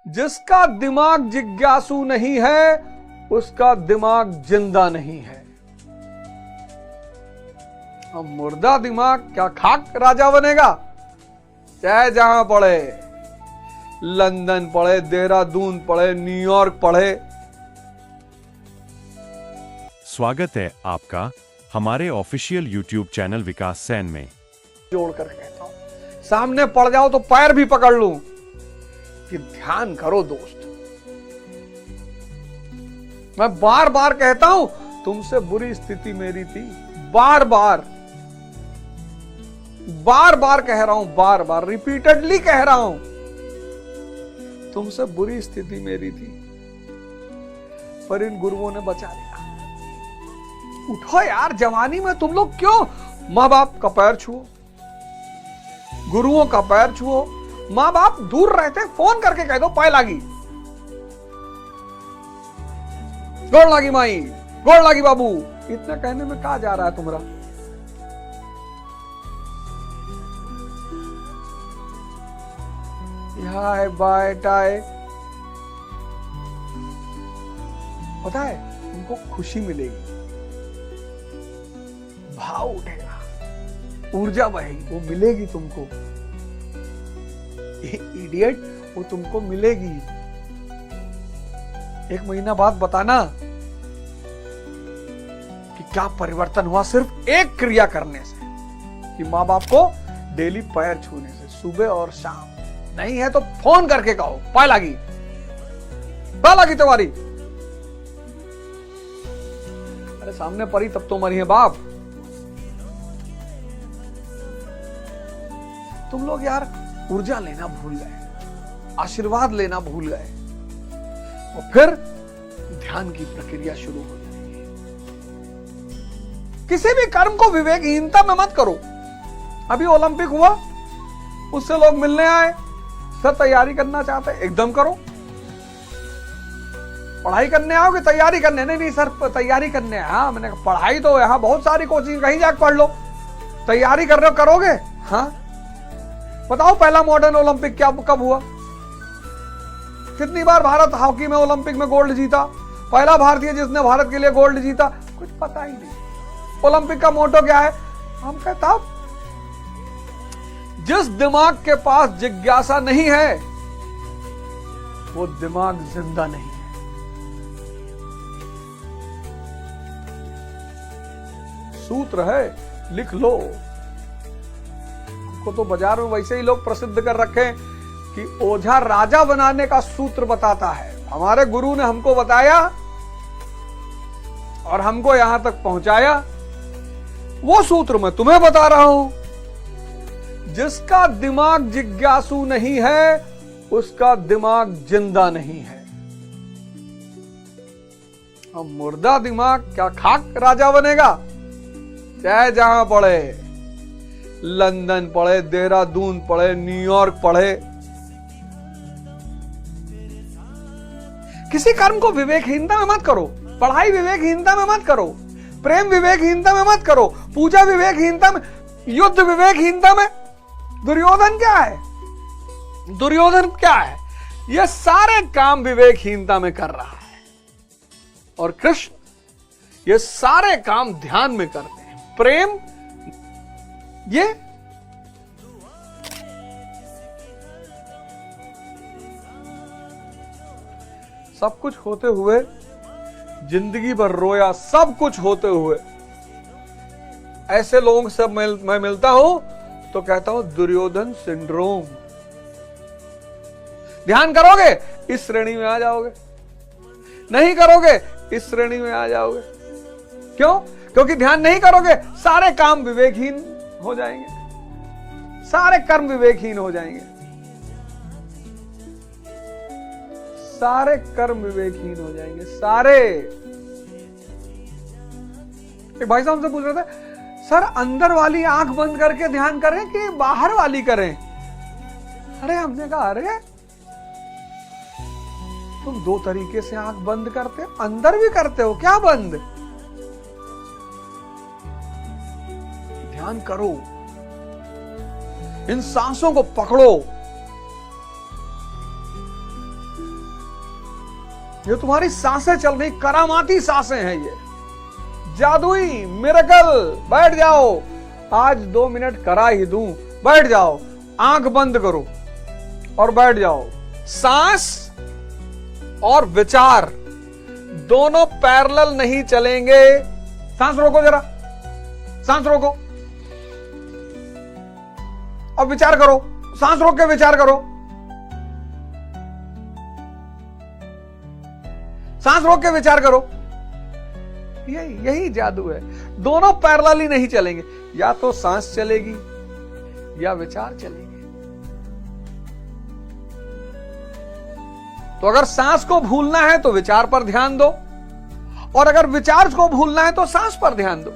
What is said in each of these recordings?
जिसका दिमाग जिज्ञासु नहीं है उसका दिमाग जिंदा नहीं है। अब मुर्दा दिमाग क्या खाक राजा बनेगा? चाहे जहां पढ़े, लंदन पढ़े, देहरादून पढ़े, न्यूयॉर्क पढ़े। स्वागत है आपका हमारे ऑफिशियल यूट्यूब चैनल विकास सैन में। जोड़ कर कहता हूं, सामने पड़ जाओ तो पैर भी पकड़ लूं कि ध्यान करो दोस्त। मैं बार बार कहता हूं, तुमसे बुरी स्थिति मेरी थी। बार बार कह रहा हूं, बार बार रिपीटेडली कह रहा हूं, तुमसे बुरी स्थिति मेरी थी, पर इन गुरुओं ने बचा लिया। उठो यार, जवानी में तुम लोग क्यों मां बाप का पैर छुओ, गुरुओं का पैर छुओ। मां बाप दूर रहते, फोन करके कह दो पाए लागी, गोड़ लागी माई, गोड़ लागी बाबू। इतना कहने में कहा जा रहा है तुम्हारा? हाय बाय टाय। पता है तुमको खुशी मिलेगी, भाव उठेगा, ऊर्जा बहेगी, वो मिलेगी तुमको। इडियट, वो तुमको मिलेगी। एक महीना बाद बताना कि क्या परिवर्तन हुआ सिर्फ एक क्रिया करने से, कि मां बाप को डेली पैर छूने से, सुबह और शाम। नहीं है तो फोन करके कहो पाए लागी, पाए लागी तुम्हारी। अरे सामने पड़ी तब तो मरी है बाप। तुम लोग यार ऊर्जा लेना भूल गए, आशीर्वाद लेना भूल गए, और फिर ध्यान की प्रक्रिया शुरू हो जाएगी। किसी भी कर्म को विवेकहीनता में मत करो। अभी ओलंपिक हुआ, उससे लोग मिलने आए, सर तैयारी करना चाहते, एकदम करो। पढ़ाई करने आओगे, तैयारी करने? नहीं सर तैयारी करने। हाँ, मैंने कहा पढ़ाई तो यहां बहुत सारी कोचिंग, कहीं जाकर पढ़ लो। तैयारी कर रहे हो, करोगे? हाँ, बताओ पहला मॉडर्न ओलंपिक क्या कब हुआ? कितनी बार भारत हॉकी में ओलंपिक में गोल्ड जीता? पहला भारतीय जिसने भारत के लिए गोल्ड जीता, कुछ पता ही नहीं। ओलंपिक का मोटो क्या है? हम कहता, जिस दिमाग के पास जिज्ञासा नहीं है वो दिमाग जिंदा नहीं है। सूत्र है, लिख लो। हमको तो बाजार में वैसे ही लोग प्रसिद्ध कर रखे कि ओझा राजा बनाने का सूत्र बताता है। हमारे गुरु ने हमको बताया और हमको यहां तक पहुंचाया। वो सूत्र मैं तुम्हें बता रहा हूं। जिसका दिमाग जिज्ञासु नहीं है उसका दिमाग जिंदा नहीं है। अब मुर्दा दिमाग क्या खाक राजा बनेगा? चाहे जहां पढ़े, लंदन पढ़े, देहरादून पढ़े, न्यूयॉर्क पढ़े। किसी कर्म को विवेकहीनता में मत करो। पढ़ाई विवेकहीनता में मत करो, प्रेम विवेकहीनता में मत करो, पूजा विवेकहीनता में, युद्ध विवेकहीनता में। दुर्योधन क्या है? दुर्योधन क्या है? ये सारे काम विवेकहीनता में कर रहा है, और कृष्ण ये सारे काम ध्यान में करते हैं। प्रेम, ये सब कुछ होते हुए, जिंदगी भर रोया, सब कुछ होते हुए। ऐसे लोगों से मैं मिलता हूं तो कहता हूं दुर्योधन सिंड्रोम। ध्यान करोगे इस श्रेणी में आ जाओगे, नहीं करोगे इस श्रेणी में आ जाओगे। क्यों? क्योंकि ध्यान नहीं करोगे, सारे काम विवेकहीन हो जाएंगे, सारे कर्म विवेकहीन हो जाएंगे, सारे कर्म विवेकहीन हो जाएंगे, सारे। एक भाई साहब से पूछ रहे थे, सर अंदर वाली आंख बंद करके ध्यान करें कि बाहर वाली करें? अरे हमने कहा, अरे तुम दो तरीके से आंख बंद करते हो, अंदर भी करते हो क्या बंद? ध्यान करो, इन सांसों को पकड़ो, ये तुम्हारी सांसें चल रही, करामाती सांसें हैं ये, जादुई मिरेकल। बैठ जाओ, आज 2 मिनट करा ही दूं, बैठ जाओ, आंख बंद करो और बैठ जाओ। सांस और विचार दोनों पैरेलल नहीं चलेंगे। सांस रोको जरा, सांस रोको और विचार करो, सांस रोक के विचार करो, सांस रोक के विचार करो। यही जादू है। दोनों पैरेलल ही नहीं चलेंगे, या तो सांस चलेगी या विचार चलेंगे। तो अगर सांस को भूलना है तो विचार पर ध्यान दो, और अगर विचार को भूलना है तो सांस पर ध्यान दो।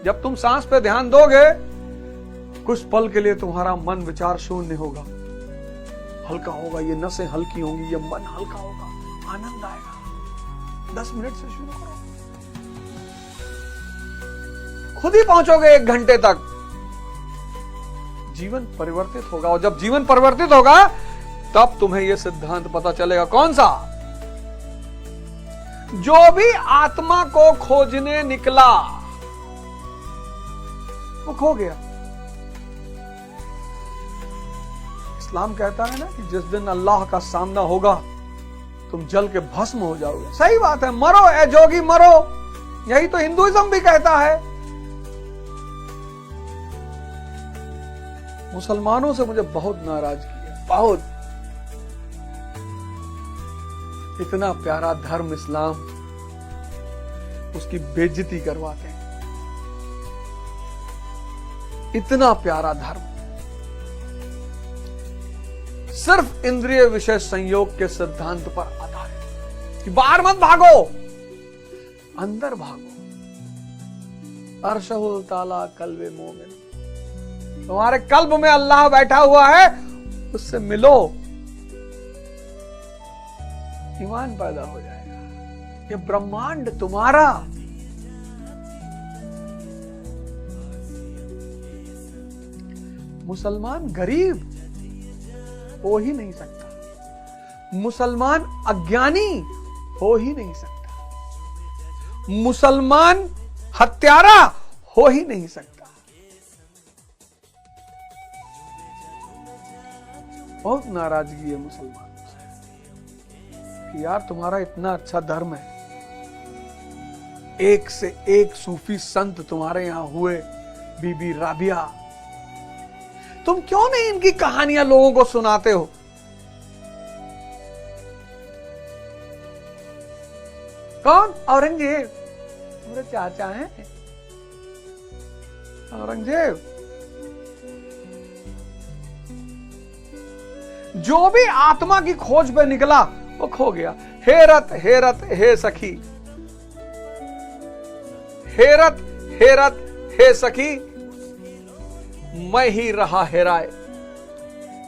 जब तुम सांस पे ध्यान दोगे, कुछ पल के लिए तुम्हारा मन विचार शून्य होगा, हल्का होगा, ये नसें हल्की होंगी, ये मन हल्का होगा, आनंद आएगा। 10 मिनट से शुरू करो, खुद ही पहुंचोगे 1 घंटे तक। जीवन परिवर्तित होगा, और जब जीवन परिवर्तित होगा तब तुम्हें यह सिद्धांत पता चलेगा। कौन सा? जो भी आत्मा को खोजने निकला वो खो गया। इस्लाम कहता है ना कि जिस दिन अल्लाह का सामना होगा तुम जल के भस्म हो जाओगे। सही बात है, मरो ए जोगी मरो, यही तो हिंदुइज्म भी कहता है। मुसलमानों से मुझे बहुत नाराजगी है, बहुत। इतना प्यारा धर्म इस्लाम, उसकी बेइज्जती करवाते हैं। इतना प्यारा धर्म सिर्फ इंद्रिय विषय संयोग के सिद्धांत पर आधारित कि बाहर मत भागो, अंदर भागो। अर्शहुल ताला कल्बे मोमिन, तुम्हारे कल्ब में अल्लाह बैठा हुआ है, उससे मिलो, ईमान पैदा हो जाएगा। ये ब्रह्मांड तुम्हारा। मुसलमान गरीब हो ही नहीं सकता, मुसलमान अज्ञानी हो ही नहीं सकता, मुसलमान हत्यारा हो ही नहीं सकता। बहुत नाराजगी है मुसलमानों से कि यार तुम्हारा इतना अच्छा धर्म है, एक से एक सूफी संत तुम्हारे यहां हुए, बीबी राबिया, तुम क्यों नहीं इनकी कहानियां लोगों को सुनाते हो? कौन? औरंगजेब, मेरे चाचा हैं औरंगजेब। जो भी आत्मा की खोज पे निकला वो खो गया। हेरत हेरत हे सखी, हेरत हेरत हे सखी, मैं ही रहा हेराए।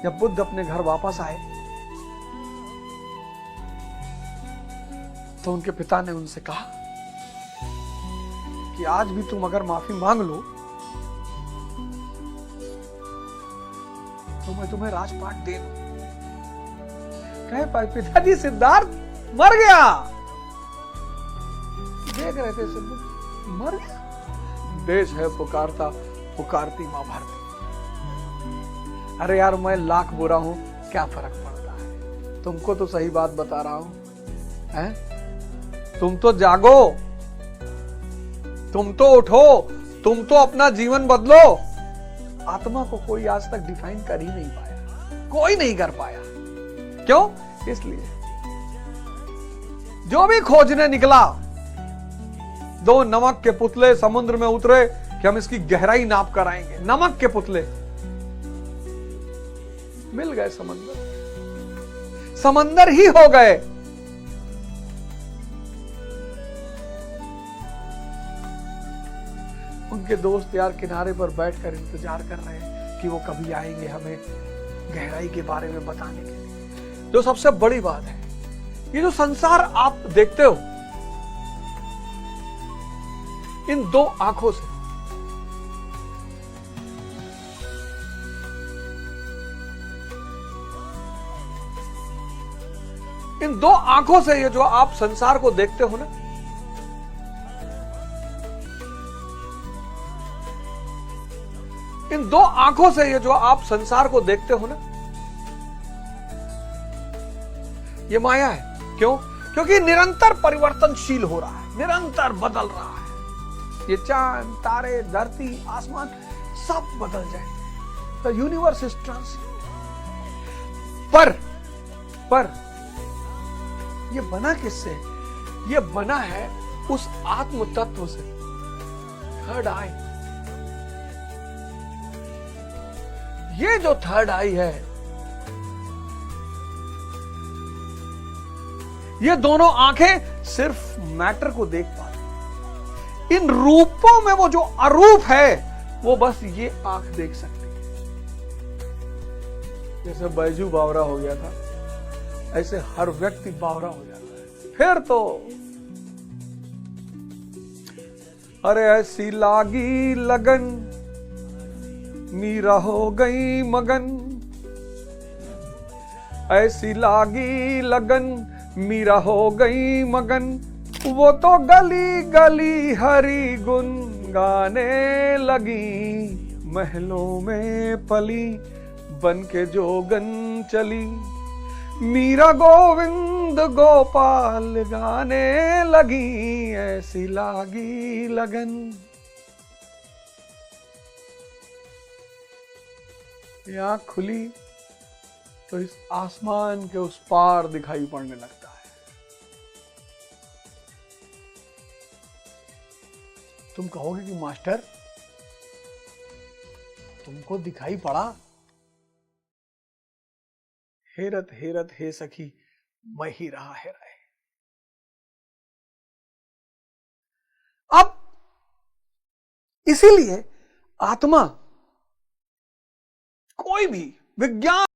जब बुद्ध अपने घर वापस आए तो उनके पिता ने उनसे कहा कि आज भी तुम अगर माफी मांग लो तो मैं तुम्हें राजपाट दे दूं। कहे पर पिताजी सिद्धार्थ मर गया। देख रहे थे सिद्धार्थ मर गया। देश है पुकारता, पुकारती मां भारती। अरे यार मैं लाख बुरा हूं, क्या फर्क पड़ता है? तुमको तो सही बात बता रहा हूं, हैं? तुम तो जागो, तुम तो उठो, तुम तो अपना जीवन बदलो। आत्मा को कोई आज तक डिफाइन कर ही नहीं पाया, कोई नहीं कर पाया। क्यों? इसलिए जो भी खोजने निकला, 2 नमक के पुतले समुद्र में उतरे कि हम इसकी गहराई नाप कर आएंगे। नमक के पुतले मिल गए, समंदर समंदर ही हो गए। उनके दोस्त यार किनारे पर बैठकर इंतजार कर रहे हैं कि वो कभी आएंगे हमें गहराई के बारे में बताने के लिए। जो सबसे बड़ी बात है, ये जो संसार आप देखते हो इन 2 आंखों से, इन दो आंखों से ये जो आप संसार को देखते हो ना, इन दो आंखों से ये जो आप संसार को देखते हो ना, ये माया है। क्यों? क्योंकि निरंतर परिवर्तनशील हो रहा है, निरंतर बदल रहा है। ये चांद, तारे, धरती, आसमान सब बदल जाएंगे। The universe is transient. पर ये बना किससे? ये बना है उस आत्म तत्व से, थर्ड आई। ये जो थर्ड आई है, ये दोनों आंखें सिर्फ मैटर को देख पाती। इन रूपों में वो जो अरूप है, वो बस ये आंख देख सकती है। जैसे बैजू बावरा हो गया था, ऐसे हर व्यक्ति बावरा हो जाता है। फिर तो अरे ऐसी लागी लगन, मीरा हो गई मगन। ऐसी लागी लगन, मीरा हो गई मगन। वो तो गली गली हरी गुन गाने लगी। महलों में पली, बन के जोगन चली। मीरा गोविंद गोपाल गाने लगी। ऐसी लागी लगन। आंख खुली तो इस आसमान के उस पार दिखाई पड़ने लगता है। तुम कहोगे कि मास्टर, तुमको दिखाई पड़ा? हेरत हेरत हे सखी, मैं ही रहा है रहे। अब इसीलिए आत्मा, कोई भी विज्ञान